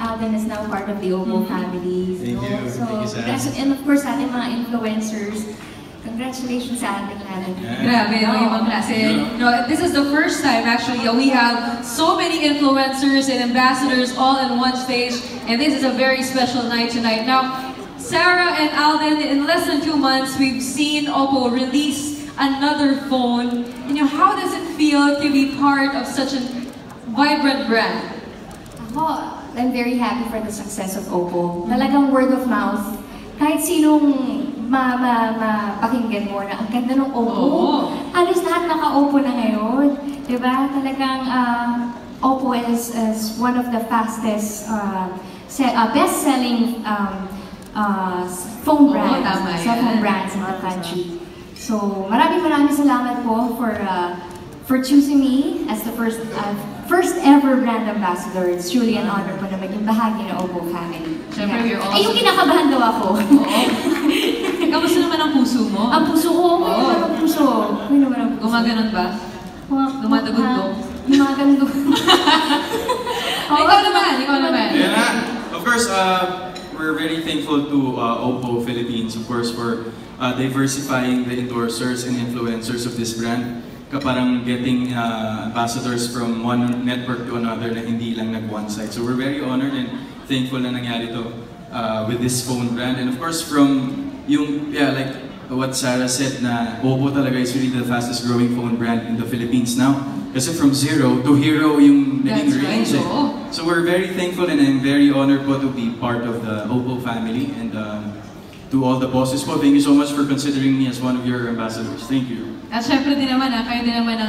Alden is now part of the Oppo family. Thank you. So, and of course, ating mga influencers, congratulations sa ating natin. Grabe, no, ibang klase. No, this is the first time actually we have so many influencers and ambassadors all in one stage, and this is a very special night tonight. Now, Sarah and Alden, in less than 2 months, we've seen Oppo release another phone. You know, how does it feel to be part of such a vibrant brand? I'm very happy for the success of Oppo. Talagang word of mouth. Kahit sinong mapakinggan mo na ang ganda ng Oppo, halos lahat naka-Oppo na ngayon. Diba? Talagang Oppo is one of the fastest, best-selling phone brands, cellphone brands in the country. So, maraming salamat po for choosing me as the first ever brand ambassador. It's truly an honor po na maging bahagi ng Oppo family. Siyempre, you're also... Ay, yung kinakabahan daw ako. Kamusta naman ang puso mo? Ang puso ko, okay naman ang puso. Okay naman ang puso. Gumaganon ba? Dumadagundong? Dumadagundong. Ikaw naman. Yeah, of course, we're very thankful to Oppo Philippines, of course, for diversifying the endorsers and influencers of this brand. Parang getting ambassadors from one network to another na hindi lang nag-one side. So we're very honored and thankful na nangyari to with this phone brand. And of course, from yung, like what Sarah said, na Oppo talaga is really the fastest growing phone brand in the Philippines now. Kasi from zero to hero yung naging range. Right. So we're very thankful and I'm very honored po to be part of the Oppo family. And to all the bosses po, thank you so much for considering me as one of your ambassadors. Thank you. At syempre din naman, kayo din naman